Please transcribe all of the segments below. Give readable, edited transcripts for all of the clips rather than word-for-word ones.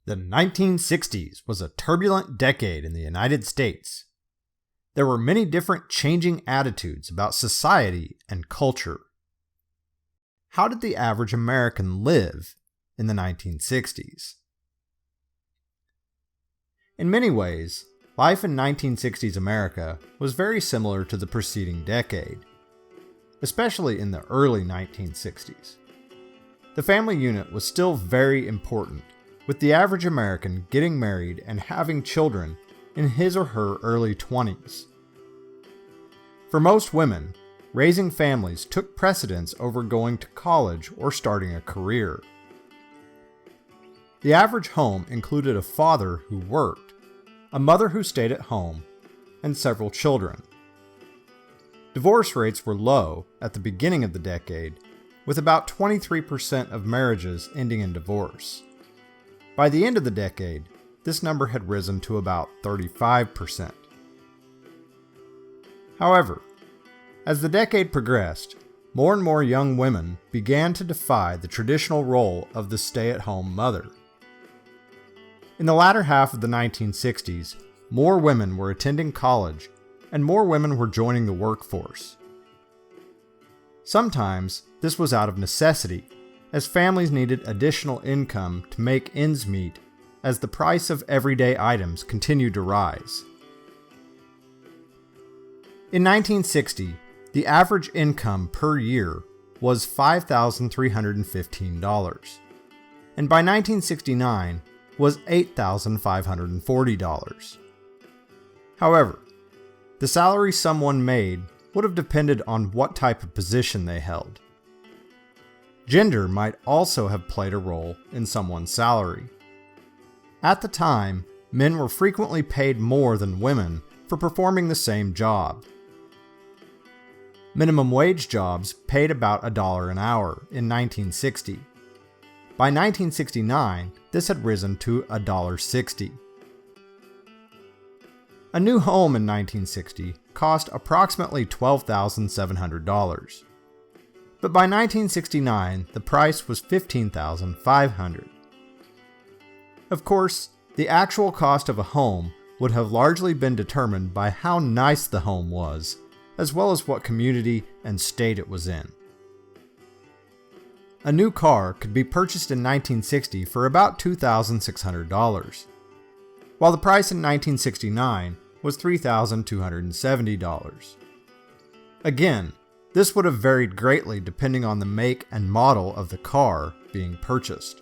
The 1960s was a turbulent decade in the United States. There were many different changing attitudes about society and culture. How did the average American live in the 1960s? In many ways, life in 1960s America was very similar to the preceding decade, especially in the early 1960s. The family unit was still very important, with the average American getting married and having children in his or her early 20s. For most women, raising families took precedence over going to college or starting a career. The average home included a father who worked, a mother who stayed at home, and several children. Divorce rates were low at the beginning of the decade, with about 23% of marriages ending in divorce. By the end of the decade, this number had risen to about 35%. However, as the decade progressed, more and more young women began to defy the traditional role of the stay-at-home mother. In the latter half of the 1960s, more women were attending college and more women were joining the workforce. Sometimes this was out of necessity, as families needed additional income to make ends meet as the price of everyday items continued to rise. In 1960, the average income per year was $5,315, and by 1969 was $8,540. However, the salary someone made would have depended on what type of position they held. Gender might also have played a role in someone's salary. At the time, men were frequently paid more than women for performing the same job. Minimum wage jobs paid about $1 an hour in 1960. By 1969, this had risen to $1.60. A new home in 1960 cost approximately $12,700. But by 1969, the price was $15,500. Of course, the actual cost of a home would have largely been determined by how nice the home was, as well as what community and state it was in. A new car could be purchased in 1960 for about $2,600, while the price in 1969 was $3,270. Again, this would have varied greatly depending on the make and model of the car being purchased.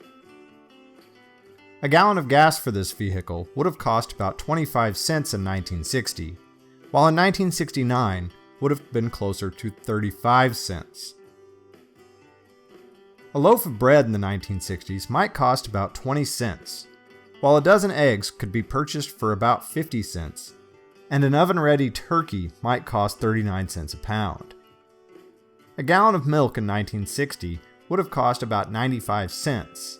A gallon of gas for this vehicle would have cost about 25 cents in 1960, while in 1969 would have been closer to 35 cents. A loaf of bread in the 1960s might cost about 20 cents, while a dozen eggs could be purchased for about 50 cents, and an oven-ready turkey might cost 39 cents a pound. A gallon of milk in 1960 would have cost about 95 cents.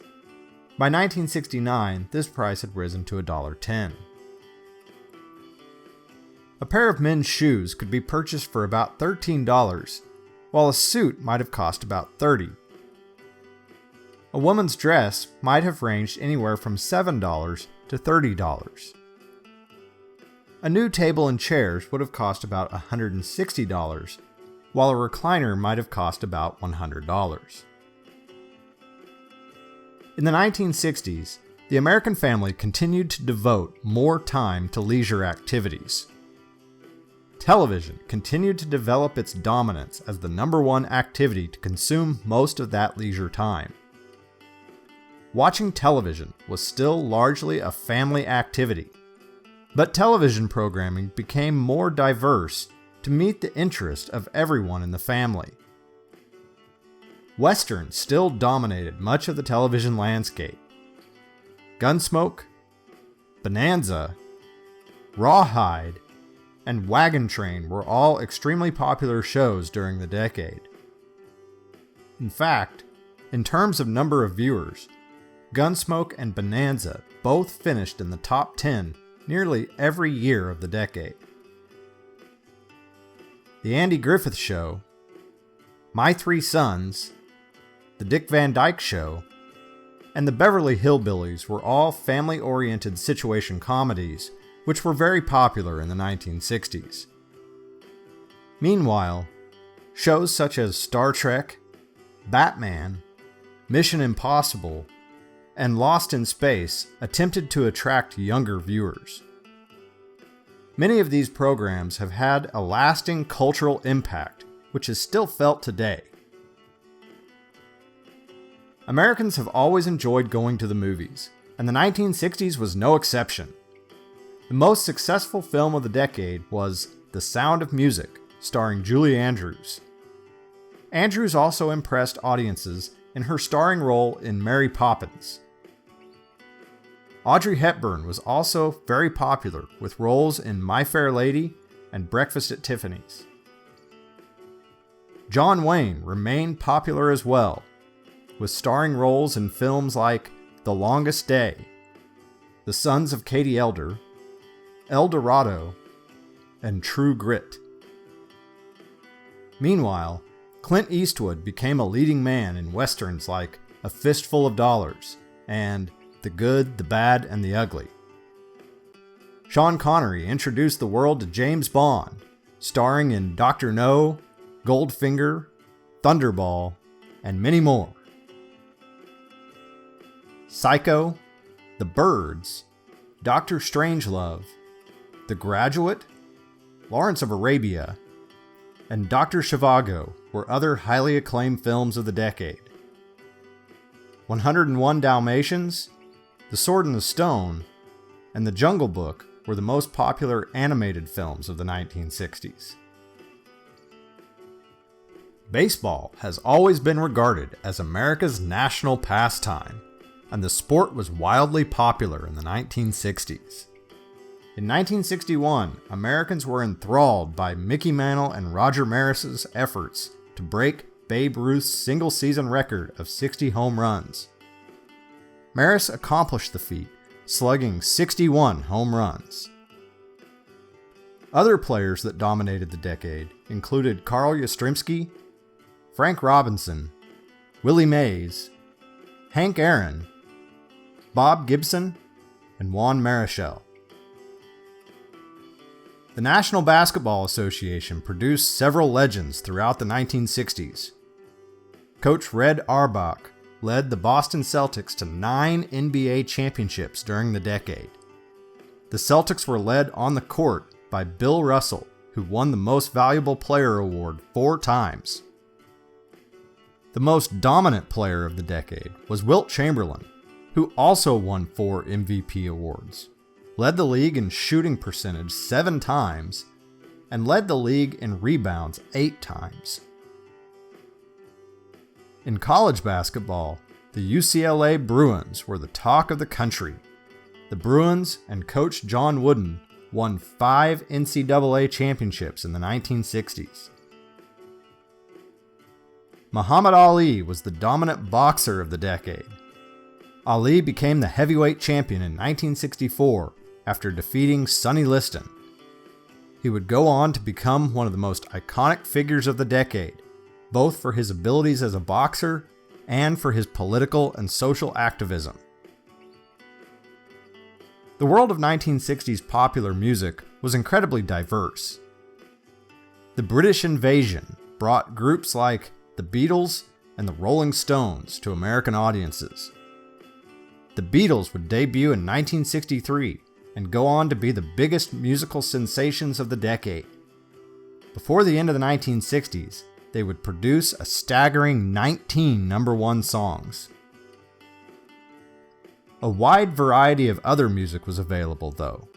By 1969, this price had risen to $1.10. A pair of men's shoes could be purchased for about $13, while a suit might have cost about $30. A woman's dress might have ranged anywhere from $7 to $30. A new table and chairs would have cost about $160, while a recliner might have cost about $100. In the 1960s, the American family continued to devote more time to leisure activities. Television continued to develop its dominance as the number one activity to consume most of that leisure time. Watching television was still largely a family activity, but television programming became more diverse to meet the interest of everyone in the family. Westerns still dominated much of the television landscape. Gunsmoke, Bonanza, Rawhide, and Wagon Train were all extremely popular shows during the decade. In fact, in terms of number of viewers, Gunsmoke and Bonanza both finished in the top 10 nearly every year of the decade. The Andy Griffith Show, My Three Sons, The Dick Van Dyke Show, and the Beverly Hillbillies were all family-oriented situation comedies, which were very popular in the 1960s. Meanwhile, shows such as Star Trek, Batman, Mission Impossible, and Lost in Space attempted to attract younger viewers. Many of these programs have had a lasting cultural impact, which is still felt today. Americans have always enjoyed going to the movies, and the 1960s was no exception. The most successful film of the decade was The Sound of Music, starring Julie Andrews. Andrews also impressed audiences in her starring role in Mary Poppins. Audrey Hepburn was also very popular with roles in My Fair Lady and Breakfast at Tiffany's. John Wayne remained popular as well, with starring roles in films like The Longest Day, The Sons of Katie Elder, El Dorado, and True Grit. Meanwhile, Clint Eastwood became a leading man in westerns like A Fistful of Dollars and The Good, the Bad, and the Ugly. Sean Connery introduced the world to James Bond, starring in Dr. No, Goldfinger, Thunderball, and many more. Psycho, The Birds, Dr. Strangelove, The Graduate, Lawrence of Arabia, and Dr. Zhivago were other highly acclaimed films of the decade. 101 Dalmatians, The Sword and the Stone, and The Jungle Book were the most popular animated films of the 1960s. Baseball has always been regarded as America's national pastime, and the sport was wildly popular in the 1960s. In 1961, Americans were enthralled by Mickey Mantle and Roger Maris's efforts to break Babe Ruth's single-season record of 60 home runs. Maris accomplished the feat, slugging 61 home runs. Other players that dominated the decade included Carl Yastrzemski, Frank Robinson, Willie Mays, Hank Aaron, Bob Gibson, and Juan Marichal. The National Basketball Association produced several legends throughout the 1960s. Coach Red Auerbach led the Boston Celtics to 9 NBA championships during the decade. The Celtics were led on the court by Bill Russell, who won the Most Valuable Player award 4 times. The most dominant player of the decade was Wilt Chamberlain, who also won 4 MVP awards, led the league in shooting percentage 7 times, and led the league in rebounds 8 times. In college basketball, the UCLA Bruins were the talk of the country. The Bruins and coach John Wooden won 5 NCAA championships in the 1960s. Muhammad Ali was the dominant boxer of the decade. Ali became the heavyweight champion in 1964 after defeating Sonny Liston. He would go on to become one of the most iconic figures of the decade, both for his abilities as a boxer and for his political and social activism. The world of 1960s popular music was incredibly diverse. The British invasion brought groups like the Beatles and the Rolling Stones to American audiences. The Beatles would debut in 1963 and go on to be the biggest musical sensations of the decade. Before the end of the 1960s, they would produce a staggering 19 number 1 songs. A wide variety of other music was available, though.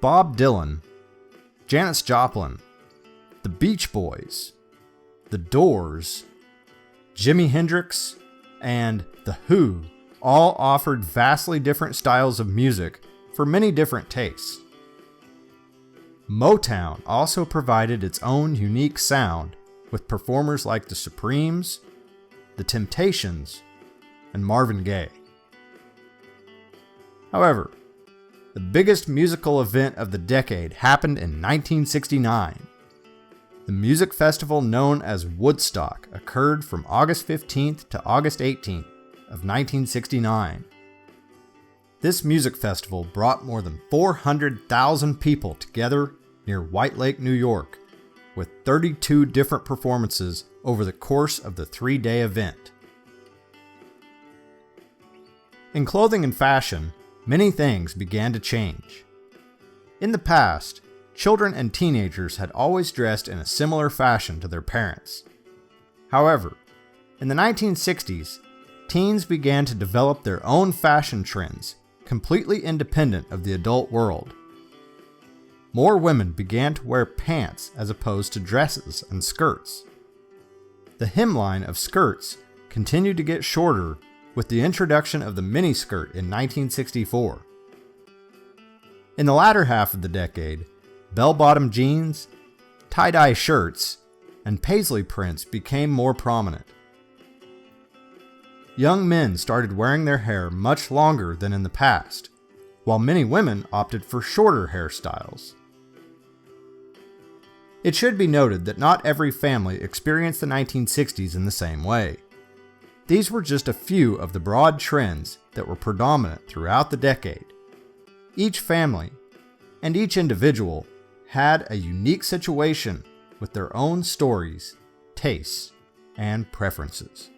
Bob Dylan, Janis Joplin, the Beach Boys, The Doors, Jimi Hendrix, and The Who all offered vastly different styles of music for many different tastes. Motown also provided its own unique sound with performers like the Supremes, the Temptations, and Marvin Gaye. However, the biggest musical event of the decade happened in 1969. The music festival known as Woodstock occurred from August 15th to August 18th of 1969. This music festival brought more than 400,000 people together near White Lake, New York, with 32 different performances over the course of the 3-day event. In clothing and fashion, many things began to change. In the past, children and teenagers had always dressed in a similar fashion to their parents. However, in the 1960s, teens began to develop their own fashion trends, completely independent of the adult world. More women began to wear pants as opposed to dresses and skirts. The hemline of skirts continued to get shorter with the introduction of the miniskirt in 1964. In the latter half of the decade, bell-bottom jeans, tie-dye shirts, and paisley prints became more prominent. Young men started wearing their hair much longer than in the past, while many women opted for shorter hairstyles. It should be noted that not every family experienced the 1960s in the same way. These were just a few of the broad trends that were predominant throughout the decade. Each family and each individual had a unique situation with their own stories, tastes, and preferences.